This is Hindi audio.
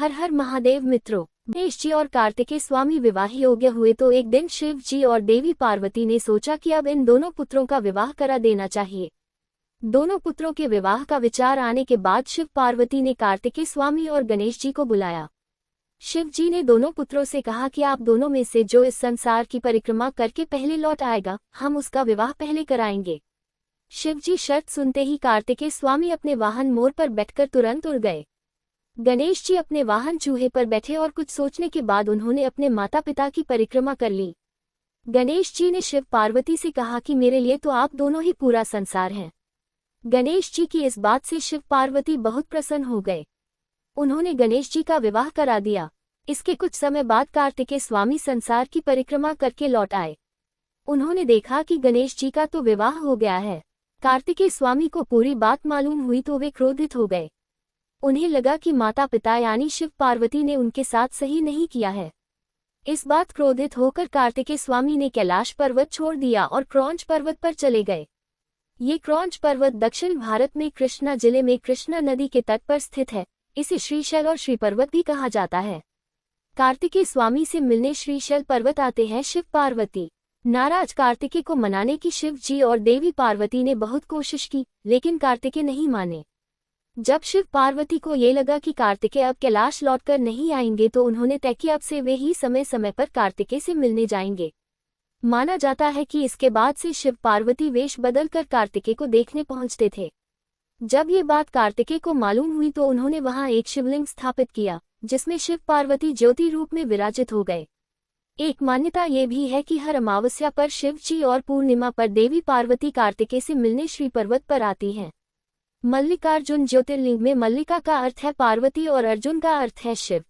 हर हर महादेव मित्रों, गणेश जी और कार्तिकेय स्वामी विवाह योग्य हुए तो एक दिन शिव जी और देवी पार्वती ने सोचा कि अब इन दोनों पुत्रों का विवाह करा देना चाहिए। दोनों पुत्रों के विवाह का विचार आने के बाद शिव पार्वती ने कार्तिकेय स्वामी और गणेश जी को बुलाया। शिव जी ने दोनों पुत्रों से कहा कि आप दोनों में से जो इस संसार की परिक्रमा करके पहले लौट आएगा, हम उसका विवाह पहले कराएंगे। शिव जी शर्त सुनते ही कार्तिकेय स्वामी अपने वाहन मोर पर बैठकर तुरंत उड़ गए। गणेश जी अपने वाहन चूहे पर बैठे और कुछ सोचने के बाद उन्होंने अपने माता पिता की परिक्रमा कर ली। गणेश जी ने शिव पार्वती से कहा कि मेरे लिए तो आप दोनों ही पूरा संसार हैं। गणेश जी की इस बात से शिव पार्वती बहुत प्रसन्न हो गए। उन्होंने गणेश जी का विवाह करा दिया। इसके कुछ समय बाद कार्तिकेय स्वामी संसार की परिक्रमा करके लौट आए। उन्होंने देखा कि गणेश जी का तो विवाह हो गया है। कार्तिकेय स्वामी को पूरी बात मालूम हुई तो वे क्रोधित हो गए। उन्हें लगा कि माता पिता यानी शिव पार्वती ने उनके साथ सही नहीं किया है। इस बात क्रोधित होकर कार्तिकेय स्वामी ने कैलाश पर्वत छोड़ दिया और क्रौंच पर्वत पर चले गए। ये क्रौंच पर्वत दक्षिण भारत में कृष्णा जिले में कृष्णा नदी के तट पर स्थित है। इसे श्रीशैल और श्रीपर्वत भी कहा जाता है। कार्तिकेय स्वामी से मिलने श्रीशैल पर्वत आते हैं शिव पार्वती। नाराज कार्तिकेय को मनाने की शिव जी और देवी पार्वती ने बहुत कोशिश की, लेकिन कार्तिकेय नहीं माने। जब शिव पार्वती को ये लगा कि कार्तिकेय अब कैलाश लौटकर नहीं आएंगे तो उन्होंने तय किया अब से वे ही समय समय पर कार्तिकेय से मिलने जाएंगे। माना जाता है कि इसके बाद से शिव पार्वती वेश बदलकर कार्तिकेय को देखने पहुंचते थे। जब ये बात कार्तिकेय को मालूम हुई तो उन्होंने वहां एक शिवलिंग स्थापित किया, जिसमें शिव पार्वती ज्योति रूप में विराजित हो गए। एक मान्यता ये भी है कि हर अमावस्या पर शिव जी और पूर्णिमा पर देवी पार्वती कार्तिकेय से मिलने श्री पर्वत पर आती हैं। मल्लिकार्जुन ज्योतिर्लिंग में मल्लिका का अर्थ है पार्वती और अर्जुन का अर्थ है शिव।